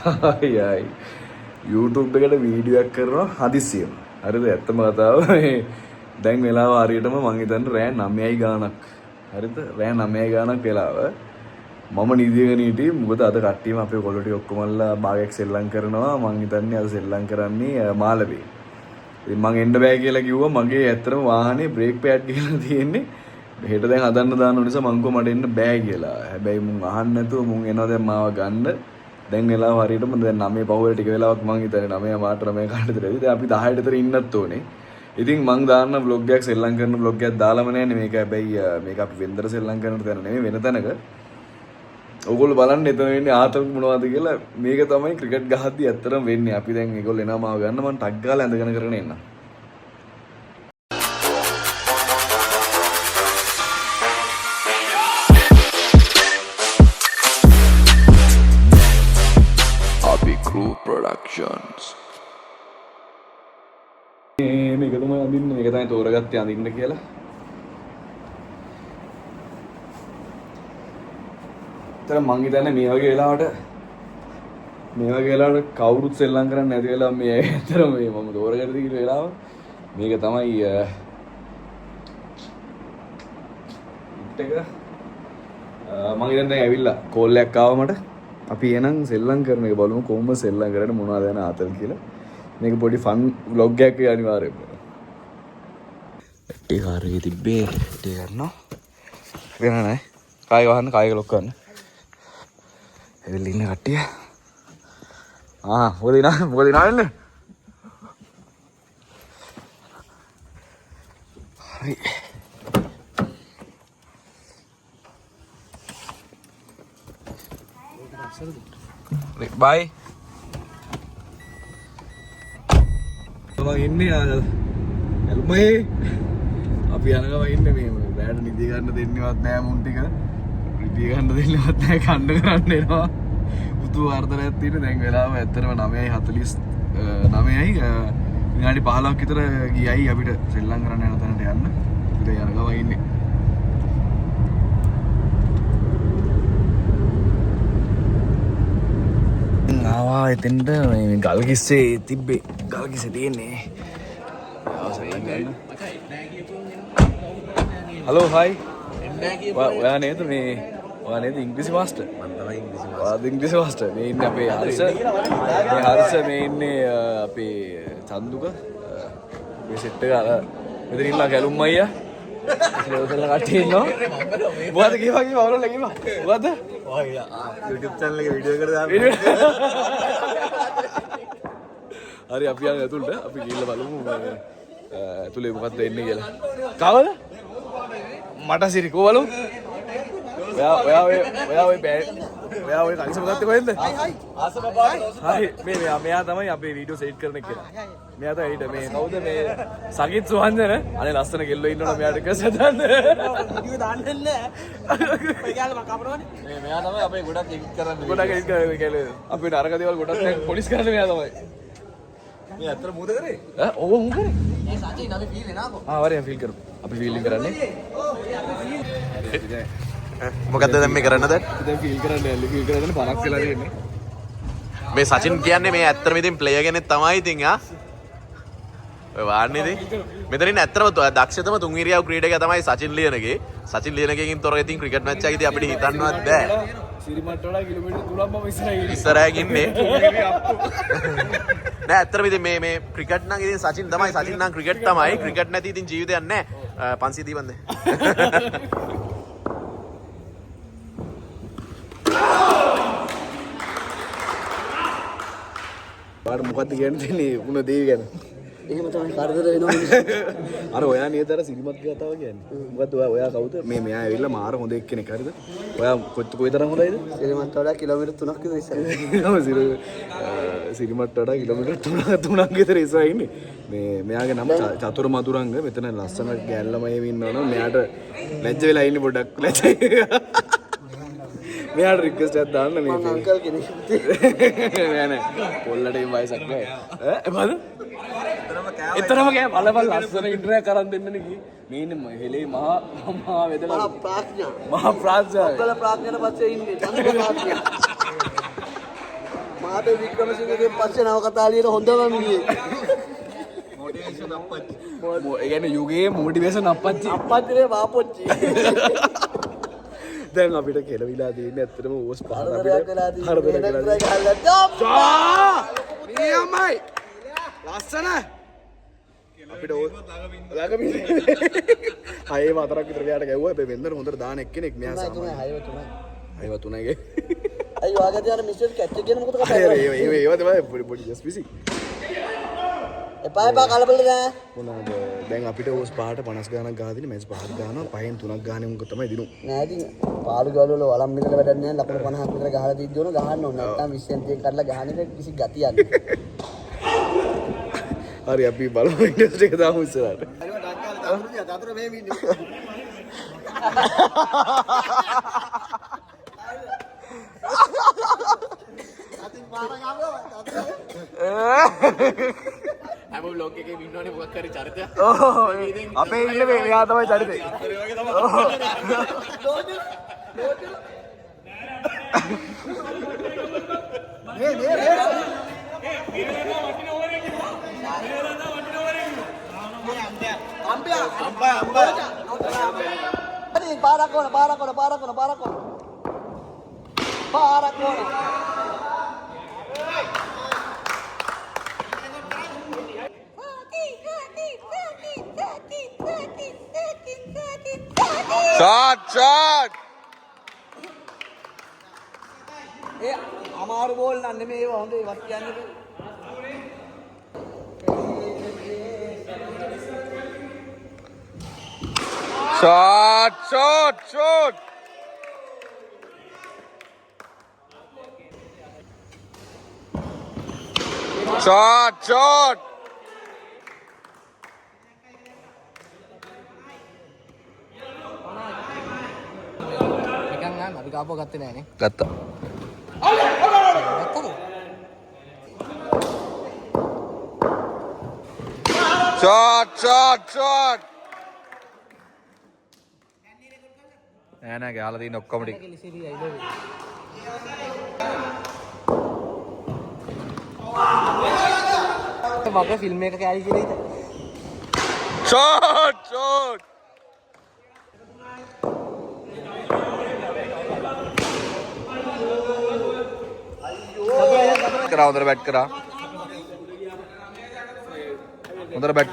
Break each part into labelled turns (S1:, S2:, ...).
S1: අයියයි YouTube එකට video එකක් කරනවා හදිස්සියෙම. හරිද? ඇත්තම කතාව දැන් වෙලාව හරියටම මං හිතන්නේ රෑ 9යි ගාණක්. හරිද? රෑ 9යි ගාණක් වෙලාව. මම නිදිගෙන හිටියේ මොකද අද කට්ටියම අපේ කොල්ලෝ ටික ඔක්කොමලා භාගයක් සෙල්ලම් කරනවා. මං හිතන්නේ අද සෙල්ලම් කරන්නේ මාළවේ. ඉතින් මං එන්න බෑ කියලා කිව්වා. මගේ ඇත්තටම වාහනේ බ්‍රේක් පෑඩ් කියලා තියෙන්නේ. හෙට දැන් හදන්න දාන්න නිසා මං කිව්වා මට එන්න බෑ කියලා. හැබැයි මුන් අහන්න නැතුව මුන් එනවා දැන් මාව ගන්න. දැන් වෙලාව හරියටම දැන් 9 පහුවල ටික වෙලාවක් මං හිතන්නේ 9 මාට 9 කාට විතරයි. දැන් අපි 10ට විතර ඉන්නත් ඕනේ. ඉතින් මං දාන්න vlog එකක් සෙල්ලම් කරන vlog එකක් දාලාම නැන්නේ මේක. හැබැයි මේක අපි වෙන්දර සෙල්ලම් කරන තැන නෙමෙයි වෙන තැනක. ඔයගොල්ලෝ බලන්න එතන වෙන්නේ ආතල් මොනවද කියලා. මේක තමයි ක්‍රිකට් ගහද්දි ඇත්තටම වෙන්නේ. අපි දැන් ඒගොල්ලෝ එනවා මාව ගන්න මං ටක් ගාලා ඇඳගෙන කරගෙන එන්න. Productions. මේක තමයි අඳින්නේ. මේක තමයි තෝරගත්තේ අඳින්න කියලා. තර මං හිතන්නේ මේ වගේ වෙලාවට කවුරුත් සෙල්ලම් කරන්නේ නැති වෙලාව මේ ඇත්තටම මේ මම තෝරගත්තේ කියලා වෙලාව. මේක තමයි ඉට් එක මං හිතන්නේ දැන් ඇවිල්ලා කෝල් එකක් ආවා මට. අපි එහෙනම් සෙල්ලම් කරන එක බලමු කොහොමද සෙල්ලම් කරන්නේ මොනවද යන ආතල් කියලා. මේක පොඩි ෆන් vlog එකක් අනිවාර්යයෙන්ම. ටී කාර්යයේ තිබ්බේ ටී ගන්නවා. වෙන නැහැ. කාය වහන්න කායක ලොක් කරන්න. එවිල ඉන්න කට්ටිය. මොකද ඉන්නේ? හරි. බයි මම ඉන්නේ ඇල්මේ අපි යනකම ඉන්නේ මේ බෑඩ් නිදි ගන්න දෙන්නේවත් නෑ මුන් ටික නිදි ගන්න දෙන්නේවත් නෑ කන්න කරන්න එනවා උතු වර්ධනයක් තියෙන දැන් වෙලාව ඇත්තටම 9:49යි විනාඩි 15ක් විතර ගියයි අපිට සෙල්ලම් කරන්න යන තැනට යන්න ඉතින් යනකම ඉන්නේ ආවා එතෙන්ට මේ ගල් කිස්සේ තිබ්බේ ගල් කිස්සේ තියෙන්නේ හලෝ හයි ඔයා නේද මේ ඔයා නේද ඉංග්‍රීසි මාස්ටර් මම තමයි ඉංග්‍රීසි මාස්ටර් මේ ඉන්නේ අපේ හර්ෂ මේ ඉන්නේ අපේ චන්දුක මේ සෙට් එක අර මෙතන ඉන්න කැලුම් අයියා ඉතින් කට්ටිය ඉන්නවා මොකද කියවා වවරල කිව්වා මොකද YouTube channel එකේ වීඩියෝ එකට දාන්න හරි අපි යන්නේ ඇතුළට අපි ගිහිල්ලා බලමු ඇතුළේ මොකක්ද එන්නේ කියලා කවද මට සිරි කොවලු ඔයා ඔය කලිස මොකක්ද කොහෙන්ද ආස බබා හරි මෙයා තමයි අපේ වීඩියෝ සෙට් කරන එක කියලා මෙයා තමයි ඊට මේ කවුද මේ සගිත් සුහන්දන අනේ ලස්සන කෙල්ලෝ ඉන්නවනේ මෙයාට කස් හදන්න වීඩියෝ දාන්නේ නැහැ ඔයාලා මම කපනවනේ මෙයා තමයි අපේ ගොඩක් එඩිට් කරන්නේ කෙල්ලෝ අපේ නරක දේවල් ගොඩක් පොලිස් කරන්නේ මෙයා තමයි මේ අතර මූද කරේ ඔව් මූ කරේ ඒ සාචි අපි ෆීල් වෙනාකෝ වරේ ෆීල් කරමු අපි ෆීලින් කරන්නේ
S2: මොකද්ද දැන් මේ කරන්න දැන්
S1: ෆීල් කරන්නේ පරක් වෙලා තියෙන්නේ
S2: මේ සචින් කියන්නේ මේ ඇත්තටම ඉතින් ප්ලේයර් කෙනෙක් තමයි ඉතින් ඔය වාන්නේ ඉතින් මෙතන ඉන්න ඇත්තටම දක්ෂතම තුන්විරියව ක්‍රීඩකයා තමයි සචින් ලියනගේ සචින් ලියනගෙන් තොර ඉතින් ක්‍රිකට් මැච් එකක් ඉතින් අපිට හිතන්නවත් බෑ
S1: සිරිමට්ට වඩා කිලෝමීටර් 3ක් මම
S2: ඉස්සරහින් ඉන්නේ නෑ ඇත්තටම ඉතින් මේ ක්‍රිකට් නම් ඉතින් සචින් තමයි සචින් නම් ක්‍රිකට් තමයි ක්‍රිකට් නැති ඉතින් ජීවිතයක් නෑ 500 දීපන්ද
S1: බාර මොකද්ද කියන්නේ උන දේවි ගැන
S3: එහෙම තමයි කරදර වෙනවා
S1: අර ඔයා නේද අර සිරිමත් කතාව කියන්නේ මොකද්ද ඔයා කවුද මෙයා ඇවිල්ලා මාර හොඳ එක්කෙනෙක් හරිද ඔයා කොයිතරම් හොඳයිද
S3: සිරිමත් වඩා කිලෝමීටර් 3ක් විතර ඉස්සරහ
S1: සිරිමත් වඩා කිලෝමීටර් 3ක් විතර ඉස්සරහ ඉන්නේ මේ මෙයාගේ නම චතුර මధుරංග මෙතන ලස්සන ගෑන් ළමයි ඉන්නවනේ මෙයාට ලැජ්ජ වෙලා ඉන්නේ පොඩ්ඩක් ලැජ්ජයි මෙයාට රික්වෙස්ට් එකක් දාන්න මේ
S3: අංකල් කෙනෙක්
S1: නෑ නෑ පොල්ලට ඒ වයසක් නෑ මොකද එතරම් කෑ බලබල ලස්සන ඉන්ටර්වියු කරන් දෙන්නනේ කි මේ ඉන්නේ හෙලේ මහා වෙදලා මහා ප්‍රඥා
S3: ඔක්කොල ප්‍රඥාට පස්සේ ඉන්නේ චන්ද ප්‍රඥා මාත වික්‍රමසිංහගේ පස්සේ නව කතාලියට හොඳම මිනිහෙක්.
S1: ඒ කියන්නේ යුගයේ මොටිවේෂන් අප්පච්චි.
S3: අප්පච්චිනේ වාපොච්චි.
S1: දැන් අපිට කෙලවිලා තියෙන්නේ ඇත්තටම ඕස් පාර
S3: හරදරයක් වෙලා
S1: හරදරයක්
S3: තියෙන්නේ.
S1: වෙලා
S3: ගහලා
S1: නියමයි ලස්සන අපිට ළඟමින් හයේ වතරක් විතර ගියාට ගැව්වා හැබැයි වෙන්දර හොඳට දාන එක්කෙනෙක් මෙයා සාමාන්‍ය හයව තුනයිගේ
S3: අයි වාගේ යන මිස්ටර් කැච් එක ගැන මොකද කතා
S1: අය
S3: කරන්නේ?
S1: ඒව තමයි පොඩි ජස් පිසි
S3: එපා එපා කලබල නෑ.
S1: මොනවාද දැන් අපිට ඕස් පහට 50 ගාණක් ගහදින මැච් පහක් ගහනවා පහෙන් 3ක් ගහන්නේ මුක තමයි දිනු
S3: නෑ ඉතින් පාළු ගවල වල වලම් මිලට වැඩක් නෑ. ලකුණු 50ක් විතර ගහලා තියද්දී ඕන ගහන්න ඕන. නැත්තම් 20 සෙන්ටියක් කඩලා ගහන එක කිසි ගතියක් නෑ.
S1: හරි අපි බලමු ඉන්ඩස්ට්‍රි එක දාමු ඉස්සරහට
S3: අතර මේ ඉන්නේ. අතින් පාර ගාවෝ.
S2: හැම බ්ලොග් එකේ ඉන්නවනේ මොකක් හරි චරිතයක්.
S1: අපේ ඉන්නේ මෙයා තමයි චරිතේ
S3: පාරක් ඕන.
S2: Shot!
S3: ඒ අමාරු බෝල් නම් නෙමෙයි ඒවා හොඳ ඒවත් කියන්නේ.
S2: Shot!
S3: නිකන් ගන්න අපි කාපුව ගත්තේ නෑනේ.
S2: ගත්තා.
S3: ගත්තද?
S2: Shot! නෑ ගාලා තියෙන ඔක්කොම ටික.
S3: මගේ ෆිල්ම් එක කෑලි කියලා ඉතින්.
S2: Shot! करा उधर बैठ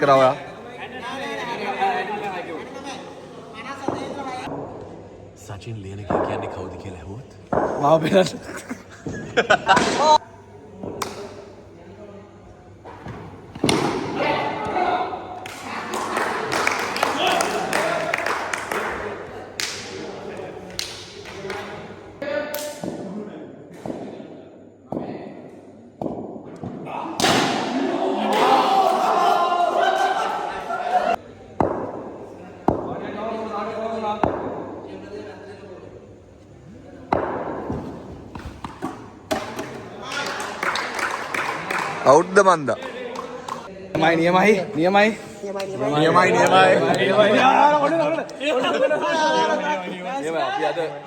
S2: करा ඔයා සචින් ලියනගේ කියන්නේ කවුද කියලා ඇහුවොත්
S1: මාව පෙරට
S2: ಔಟ್ ದ ಮಂದ
S1: නියමයි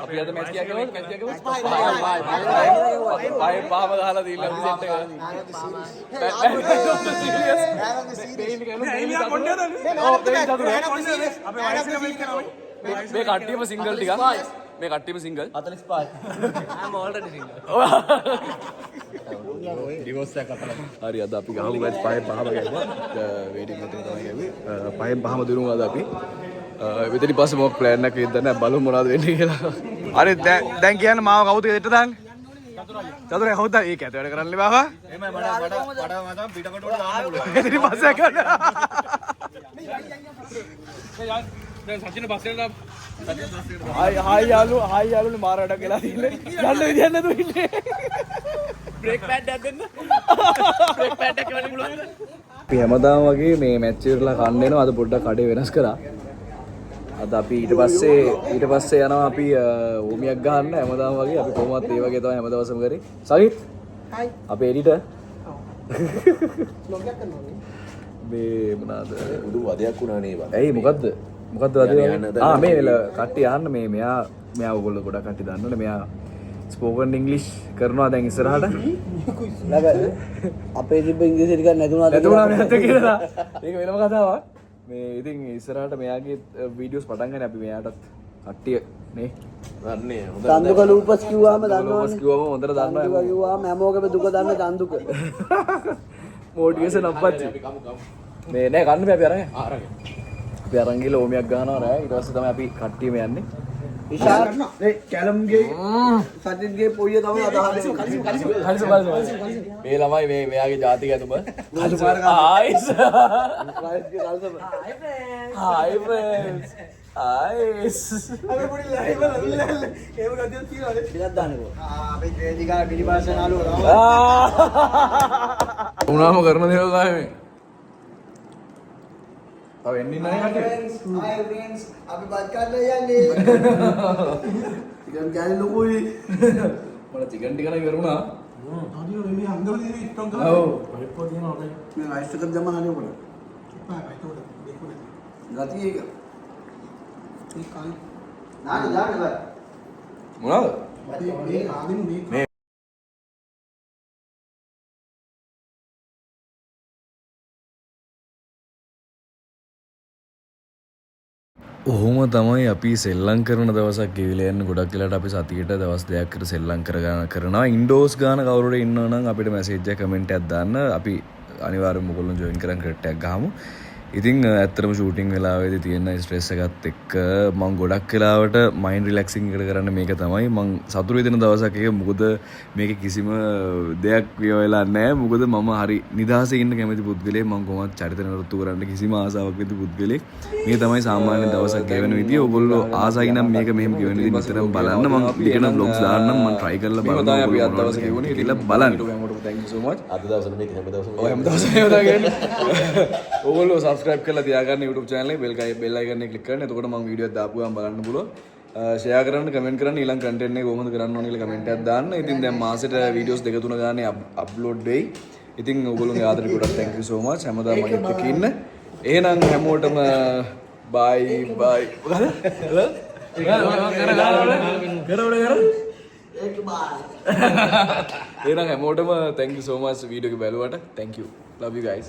S1: අපි අද මැච් එකක් ගමු පහේ පහම ගහලා දීලා අපි සෙට් එක මේ කට්ටියම සිංගල් ටිකක් මේ කට්ටියම single
S3: 45 I'm already single.
S1: Divorce එකක් අතල හරි අද අපි ගහමු මැච් පහේ පහම ගැව්වා වේටිං මෙතන තමයි ගැව්වේ පහෙන් පහම දිනුවා අද අපි විතරි පස්සේ මොකක් ප්ලෑන් එකක් ඉදන්න බලමු මොනවද වෙන්නේ කියලා හරි දැන් කියන්න මාව කවුද දෙට දාන්නේ චතුරයි හොද්දා ඒක ඇත වැඩ කරන්න බාවා එමය මට මම පිටකට වල දාන්න පුළුවන් විතරි පස්සේ කරන්න දැන් සචින පස්සේ දාන්න හායි යාළුවනේ මාර වැඩක් වෙලා තියෙන්නේ යන්න විදියක් නැතුව ඉන්නේ
S3: බ්‍රේක් පෑඩ් එකක් දෙන්න. බ්‍රේක් පෑඩ් එකක් වෙන්න පුළුවන්ද?
S1: අපි හැමදාම වගේ මේ මැච් ඉවරලා කන්න එනවා අද පොඩ්ඩක් කඩේ වෙනස් කරා අද අපි ඊට පස්සේ යනවා අපි ඕමියක් ගහන්න හැමදාම වගේ අපි කොහොමවත් ඒ වගේ තමයි හැමදාම කරේ සගිත්
S3: හයි.
S1: අපේ එඩිටර්
S3: ලොග් එකක් කරනවා.
S1: මේ මොනවාද
S2: උඩු වදයක් වුණා නේ බං
S1: ඇයි මොකද්ද මේ කට්ටිය අහන්න මේ මෙයා ඔයගොල්ලෝ ගොඩක් කට්ටිය දන්නවනේ මෙයා ස්පෝකන් ඉංග්ලිෂ් කරනවා දැන් ඉස්සරහට.
S3: අපේ තිබ්බ ඉංග්‍රීසි ටිකක් නැතුණාද
S1: නැතුණා නැත කියලා. ඒක වෙනම කතාවක්. මේ ඉතින් ඉස්සරහට මෙයාගේ වීඩියෝස් පටන් ගන්න අපි මෙයාටත් කට්ටිය නේ.
S2: දන්නේ
S3: දන්දුක ලූපස් කිව්වාම දන්නවනේ.
S1: ලෝකස් කිව්වම හොඳට දන්නවා.
S3: දන්දුක කිව්වාම හැමෝගෙම දුක දන්න දන්දුක.
S1: මොටිවේෂන් අප්පච්චි. මේ නෑ ගන්න බෑ අපි අරගෙන. අපි අරන් ගිහලා ඕමියක් ගන්නවා රෑ. ඊට පස්සේ තමයි අපි කට්ටියම යන්නේ.
S3: ඉෂාන් මේ කැලම්ගේ සතින්ගේ පොయ్య තමයි අදහන්නේ.
S1: කලිසු. මේ ළමයි මේ මෙයාගේ ජාතික ඇතුම. ආයිස්. Hi friends. ආයිස්.
S3: අපි පොඩි ලයිව් වල ඒව ගතියක් තියෙනවද? ටිකක් දාන්නකෝ. අපේ ක්‍රේදිකා පිළිපාසන ආලුවා.
S1: උනාම කරන දේවල් තමයි මේ. තව එන්නේ නැහැ කට්ටිය.
S3: Hi friends. අපි බත් කන්න යන්නේ. ඉතින් ගෑනි ලොකුයි.
S1: මට චිකන් ටික නම් කරුණා.
S3: ආදියෝ මේ අංගවලදී ඉස්ටොන් කරා.
S1: ඔව්.
S3: පරිප්පෝ තියෙනවා අපේ. මේ රයිස් එකක් දැම්ම හරිය උඩ. ගතිය එක. මේ කල්. නාන දාන්න බෑ.
S1: මොනවද?
S3: මේ ආදින් මේ
S1: ඔහොම තමයි අපි සෙල්ලම් කරන දවසක් ගෙවිලා යන ගොඩක් වෙලාවට අපි සතියට දවස් දෙකක් කර සෙල්ලම් කරනවා ඉන්ඩෝස් ගාන කවුරුද ඉන්නව නම් අපිට මැසේජ් එකක් කමෙන්ට් එකක් දාන්න අපි අනිවාර්යයෙන්ම ඔයගොල්ලෝ ජොයින් කරන් ක්‍රෙට් එකක් ගහමු. ඉතින් ඇත්තටම ෂූටින් වෙලාවේදී තියෙන ස්ට්‍රෙස් එකත් එක්ක මම ගොඩක් වෙලාවට මයින්ඩ් රිලැක්සින් එකට කරන්න මේක තමයි මම සතුටු වෙන දවසක් එක මොකද මේක කිසිම දෙයක් වෙලා නැහැ මොකද මම හරි නිදහසේ ඉන්න කැමති පුද්ගලයෙක් මම කොහොමද චරිත නිරූපණය කරන්න කිසිම ආසාවක් නැති පුද්ගලයෙක් මේ තමයි සාමාන්‍ය දවසක් ගෙවන විදිය ඔයගොල්ලෝ ආසයි නම් මේක මෙහෙම ගෙවන විදිය නිතරම බලන්න මම ලියන බ්ලොග්ස් දාන්නම් මම try කරලා බලන්න අපි අද දවසේ ගෙවුනේ කියලා බලන්න thank you so much
S2: අද දවසට මේක හැම දවසම
S1: ඔය හැම දවසම දාගන්න ඔයගොල්ලෝ subscribe කරලා තියාගන්න YouTube channel එකේ bell icon එක click කරන්න එතකොට මම වීඩියෝ එක දාපු ගමන් බලන්න පුළුවන් share කරන්න comment කරන්න ඊළඟ content එක කොහොමද කරන්න ඕන කියලා comment එකක් දාන්න ඉතින් දැන් මාසෙට videos දෙක තුන ගානේ upload වෙයි ඉතින් ඔයගොල්ලෝගේ ආදරේ ගොඩක් thank you so much හැමදාම මගෙත් එක්ක ඉන්න එහෙනම් හැමෝටම bye bye මොකද එහෙනම් හැමෝටම thank you so much video එක බලුවට thank you love you guys